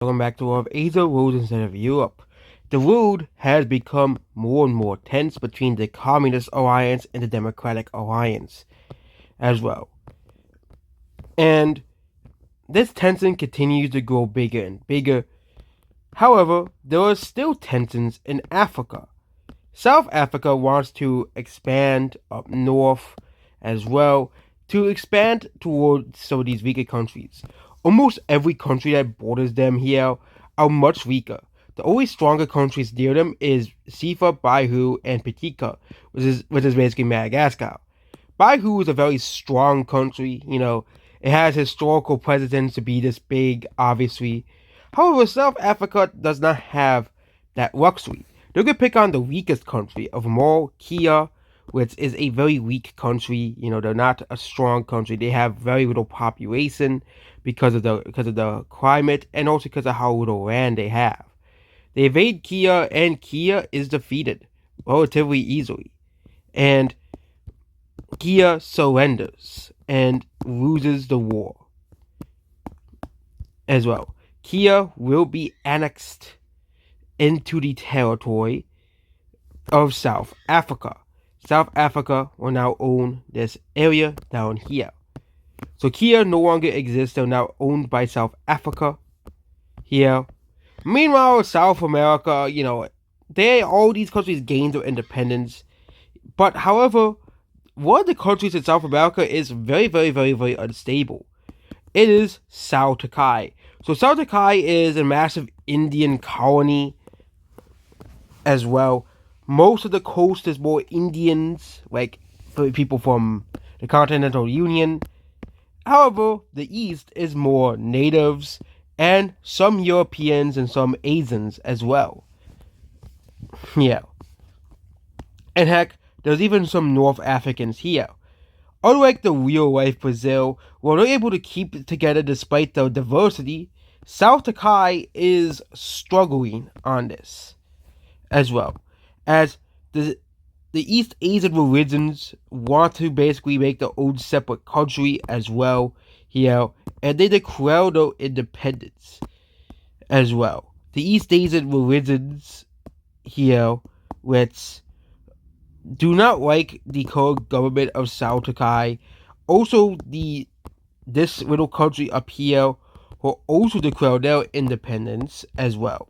Welcome back to of Asia Road instead of Europe. The road has become more and more tense between the Communist Alliance and the Democratic Alliance as well. And this tension continues to grow bigger and bigger. However, there are still tensions in Africa. South Africa wants to expand up north as well, to expand towards some of these weaker countries. Almost every country that borders them here are much weaker. The only stronger countries near them is Sifa, Baihu, and Pitika, which is basically Madagascar. Baihu is a very strong country, it has historical precedence to be this big, obviously. However, South Africa does not have that luxury. They could pick on the weakest country of them all, Kia, which is a very weak country. They're not a strong country. They have very little population because of the climate and also because of how little land they have. They invade Kia and Kia is defeated relatively easily. And Kia surrenders and loses the war as well. Kia will be annexed into the territory of South Africa. South Africa will now own this area down here. So Kia no longer exists. They're now owned by South Africa here. Meanwhile, South America, all these countries gained their independence. But however, one of the countries in South America is very, very, very, very unstable. It is Sao Takai. So Sao Takai is a massive Indian colony as well. Most of the coast is more Indians, like people from the Continental Union. However, the east is more natives and some Europeans and some Asians as well. Yeah. And heck, there's even some North Africans here. Unlike the real life Brazil, where they're able to keep it together despite the diversity, South Takai is struggling on this as well. As the East Asian religions want to basically make their own separate country as well here, and they declare their independence as well. The East Asian religions here, which do not like the current government of Sao Takai, also this little country up here will also declare their independence as well.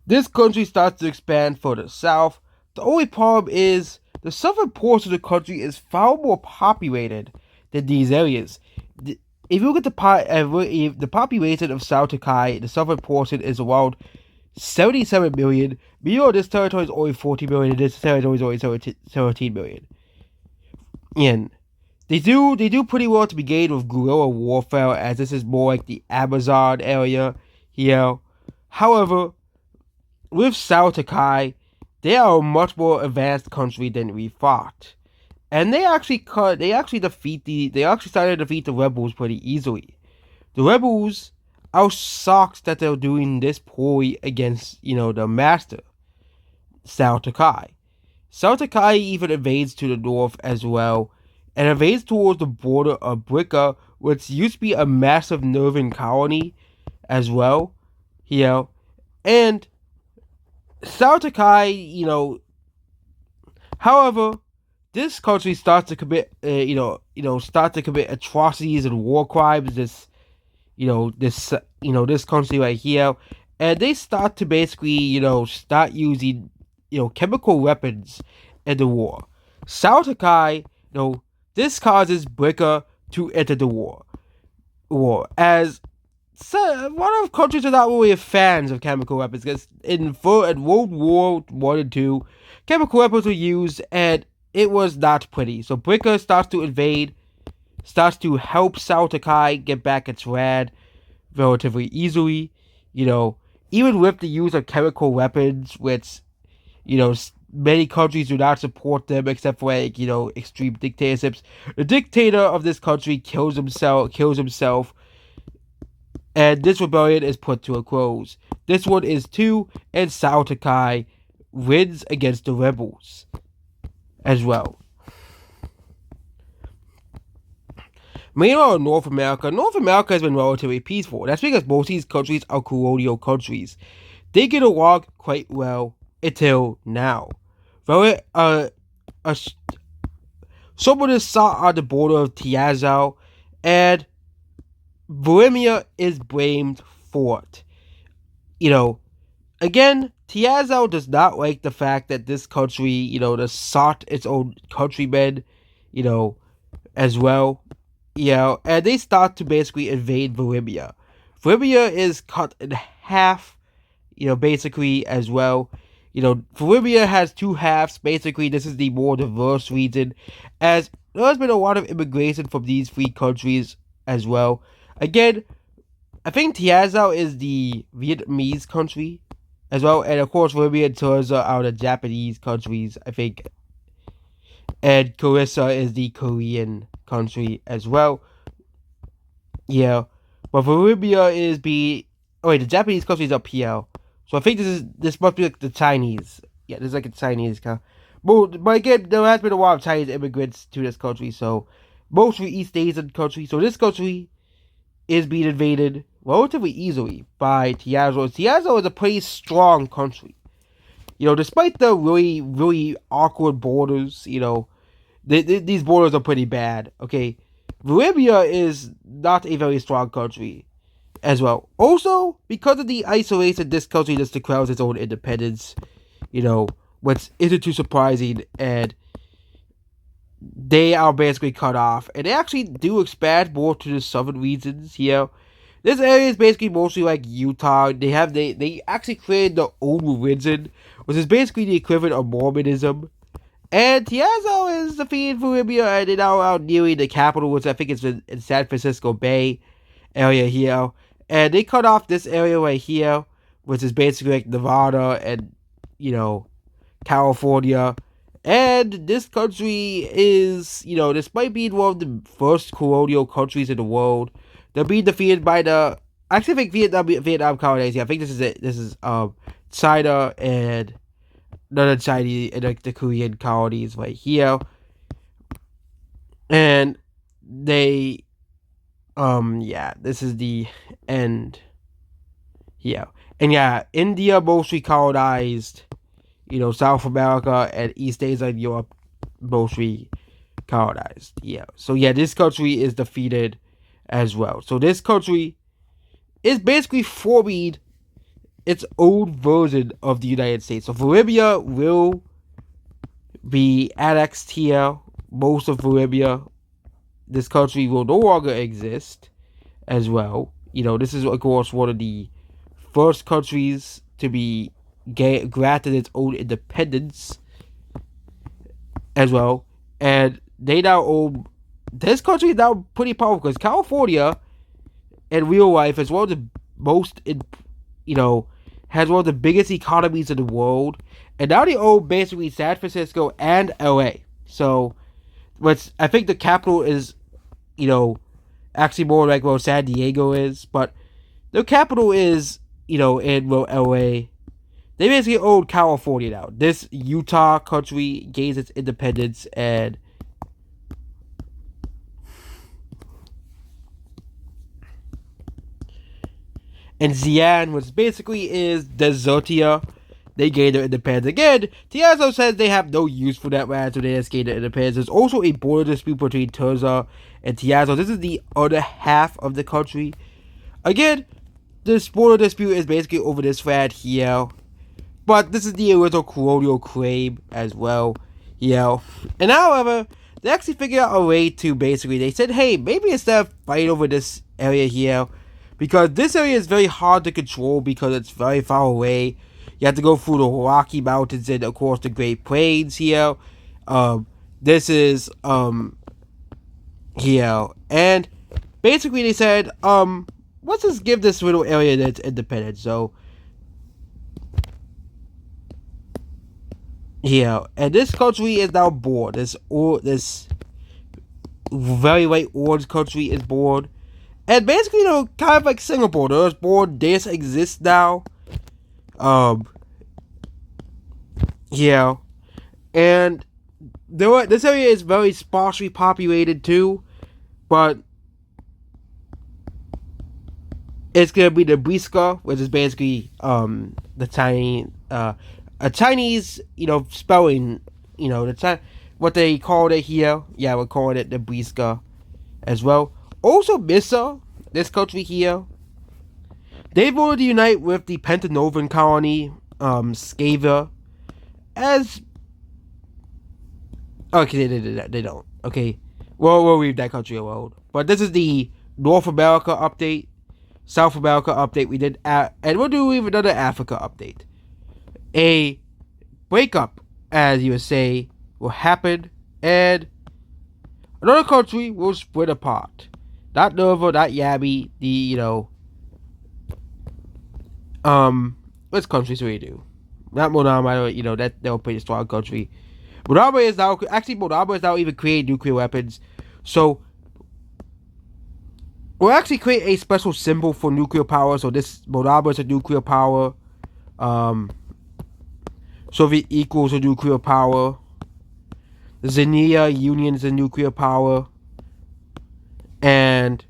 This country starts to expand further south. The only problem is the southern portion of the country is far more populated than these areas. If you look at the population of Sao Takai, the southern portion is around 77 million. Meanwhile, this territory is only 40 million, and this territory is only 17 million. And they do pretty well to begin with guerrilla warfare, as this is more like the Amazon area here. However, with Sao Takai, they are a much more advanced country than we thought, and they actually started to defeat the rebels pretty easily. The rebels are shocked that they're doing this poorly against the master, Sao Takai. Sao Takai even invades to the north as well, and invades towards the border of Brika, which used to be a massive northern colony as well here, and Sao Takai, however, this country starts to commit, atrocities and war crimes. This country right here, and they start to basically, start using, chemical weapons in the war. Sao Takai, this causes Brika to enter the war, as so, a lot of countries are not really fans of chemical weapons because in World War I and II, chemical weapons were used and it was not pretty. So Brika starts to invade, starts to help Sao Takai get back its land relatively easily. Even with the use of chemical weapons, which, many countries do not support them except for extreme dictatorships. The dictator of this country kills himself. And this rebellion is put to a close. This one is 2, and Sao Takai wins against the rebels as well. Meanwhile, North America has been relatively peaceful. That's because most of these countries are colonial countries. They get along quite well until now. Very, uh, some of this sought on the border of Tiazao, and Bohemia is blamed for it. You know, again, Tiazao does not like the fact that this country, does sought its own countrymen, you know, as well. And they start to basically invade Bolivia. Bolivia is cut in half, basically as well. Bolivia has two halves. Basically, this is the more diverse region, as there has been a lot of immigration from these three countries as well. Again, I think Tiazao is the Vietnamese country as well, and of course, Bolivia and Terza are the Japanese countries, I think, and Carissa is the Korean country as well. Yeah, but Bolivia is be. Oh wait, the Japanese country is up here, so I think this must be like the Chinese. Yeah, this is like a Chinese kind. But again, there has been a lot of Chinese immigrants to this country, so mostly East Asian country. So this country is being invaded relatively easily by Tiazo. Tiazo is a pretty strong country. Despite the really, really awkward borders, these borders are pretty bad, okay? Bolivia is not a very strong country as well. Also, because of the isolation this country just declares its own independence, which isn't too surprising, and they are basically cut off. And they actually do expand more to the southern regions here. This area is basically mostly like Utah. They actually created their own religion, which is basically the equivalent of Mormonism. And Tiazo is defeated for Libya, and they're now out nearing the capital, which I think is in San Francisco Bay area here. And they cut off this area right here, which is basically like Nevada and, California. And this country is, despite being one of the first colonial countries in the world, they're being defeated by the. I actually think Vietnam colonization. I think this is it. This is China and another Chinese and like the Korean colonies right here, and they, this is the end here, and India mostly colonized, South America, and East Asia and Europe mostly colonized. So this country is defeated as well. So this country is basically forming its own version of the United States. So Bolivia will be annexed here. Most of Bolivia, this country will no longer exist as well. This is of course one of the first countries to be granted its own independence as well. And they now own. This country is now pretty powerful because California, in real life, is one of the most, has one of the biggest economies in the world, and now they own basically San Francisco and LA. So, I think the capital is, actually more like where San Diego is, but the capital is, in LA. They basically own California now. This Utah country gains its independence, and Xi'an, which basically is Desertia, they gained their independence. Again, Tiazo says they have no use for that land, so they just gained their independence. There's also a border dispute between Terza and Tiazo. This is the other half of the country. Again, this border dispute is basically over this land here. But this is the original colonial claim as well. And however, they actually figured out a way to basically, they said, hey, maybe instead of fighting over this area here, because this area is very hard to control because it's very far away. You have to go through the Rocky Mountains and, of course, the Great Plains here. This is, here. And basically they said, let's just give this little area its independence. So, and this country is now born. This very white orange country is born. And basically, kind of like Singapore, there's born, this exists now. And this area is very sparsely populated too, but It's gonna be the Briska, which is basically the tiny a Chinese spelling, what they called it here. Yeah, we're calling it the Briska as well. Also, Missa, this country here, they voted to unite with the Pentanovan colony, Scava, as okay, they don't. Okay, we'll leave that country alone. But this is the North America update, South America update. We did, and we'll do even another Africa update. A breakup, as you would say, will happen, and another country will split apart. Not Nova, not Yabi. Which countries do we do? Not Monama. That they're a pretty strong country. Moldova is now even creating nuclear weapons. So we'll actually create a special symbol for nuclear power. So this Moldova is a nuclear power. Soviet equals a nuclear power. The Xenia Union is a nuclear power. And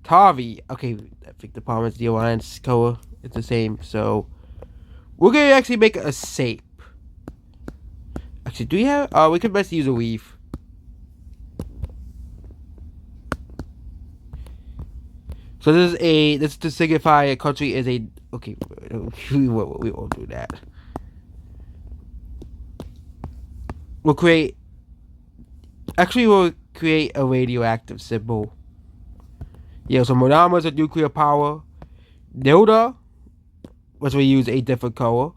Tavi, okay, I think the problem is the alliance color. It's the same. So we're gonna actually make a SAPE. Actually, do we have? We could best use a leaf. So this is to signify a country is a okay. We won't do that. We'll create a radioactive symbol. Yeah, so Monama is a nuclear power. Nilda, which we use a different color.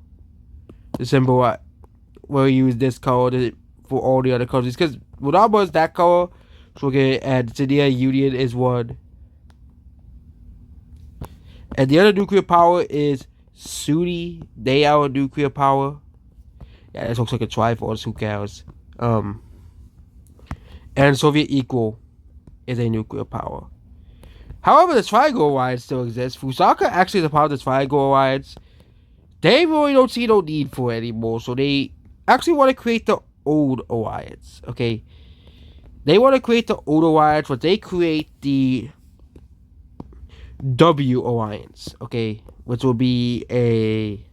The symbol we'll use this color for all the other countries because Monama is that color. So we're gonna add Xenia Union is one. And the other nuclear power is Sudi. They are a nuclear power. Yeah, this looks like a Triforce. Who cares? And Soviet equal is a nuclear power. However, the Triangle Alliance still exists. Fusaka actually is a part of the Triangle Alliance. They really don't see no need for it anymore, so they actually want to create the old alliance. Okay, they want to create the old alliance, but they create the W alliance. Okay, which will be a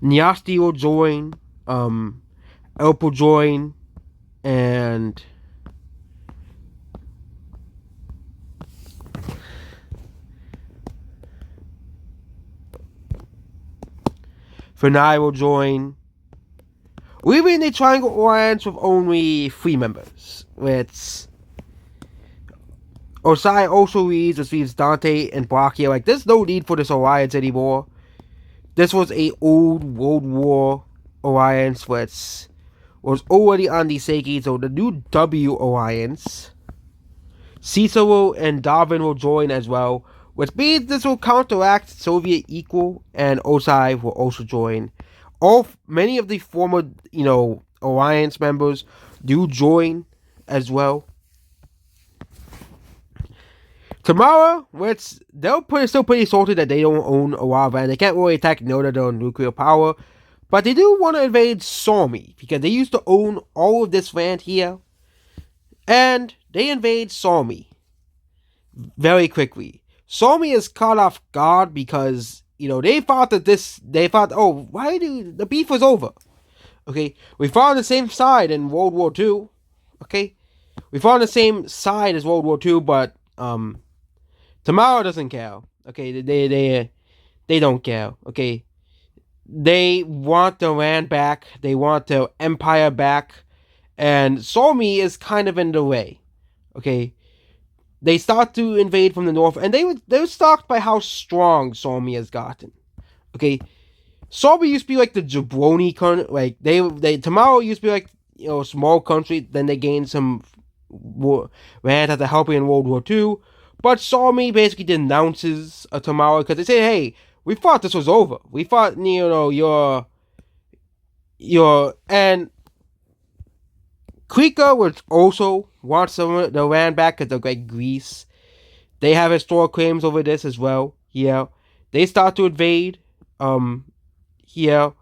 Nyasti will join, Elp will join, and Funai will join. We're in a Triangle Alliance with only 3 members. It's Osai also leaves Dante and Brachia. Like, there's no need for this alliance anymore. This was a old World War alliance which was already on the Seiki, so the new W alliance, Cicero and Darwin will join as well, which means this will counteract Soviet equal, and Osai will also join. Many of the former, alliance members do join as well. Tomorrow, which they're still pretty salty that they don't own a lot of land. They can't really attack Noda nuclear power, but they do want to invade Sami because they used to own all of this land here, and they invade Sami very quickly. Sami is caught off guard because they thought the beef was over. Okay, we fought on the same side in World War II. Okay, we fought on the same side as World War II, but Tomorrow doesn't care. Okay, they don't care. Okay, they want the land back. They want the empire back, and Sami is kind of in the way. Okay, they start to invade from the north, and they were shocked by how strong Sami has gotten. Okay, Sami used to be like the jabroni country. Like Tomorrow used to be like a small country. Then they gained some land after helping in World War II. But Sami basically denounces Tomorrow because they say, "Hey, we thought this was over. We thought your and Krika would also want some of the land back because they're like Greece. They have historic claims over this as well. Yeah, they start to invade. Here,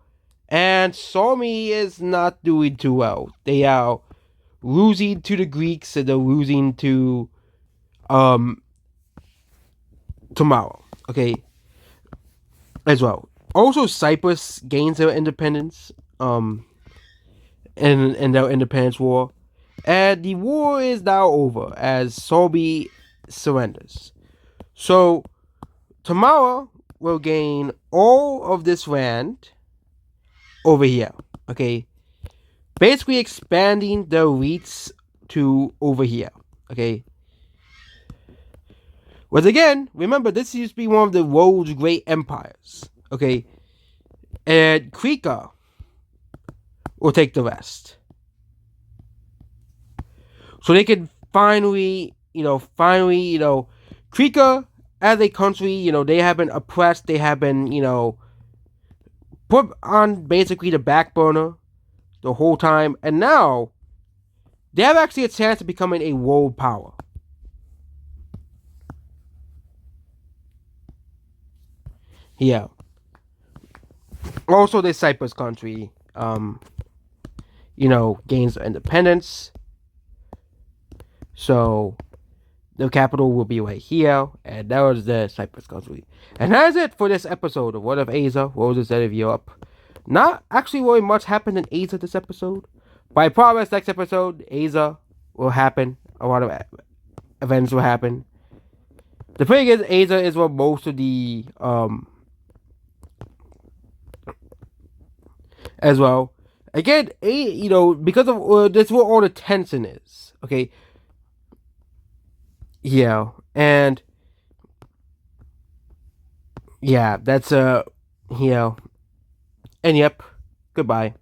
and Sami is not doing too well. They are losing to the Greeks, and they're losing to tomorrow. Okay, as well. Also, Cyprus gains their independence. In their independence war, and the war is now over as Solby surrenders. So Tamara will gain all of this land over here. Okay, basically expanding the reach to over here. Okay. Once again, remember this used to be one of the world's great empires. Okay, and Krika will take the rest. So they can finally, Krika as a country, they have been oppressed, they have been, put on basically the back burner the whole time, and now they have actually a chance of becoming a world power. Yeah. Also, this Cyprus country, gains independence. So the capital will be right here, and that was the Cyprus country. And that's it for this episode of What of Asia, Roses of Europe. Not actually really much happened in Asia this episode, but I promise next episode, Asia will happen. A lot of events will happen. The thing is, Asia is where most of the as well. Again, because of this, where all the tension is. Okay. Yeah, and yeah, that's and yep. Goodbye.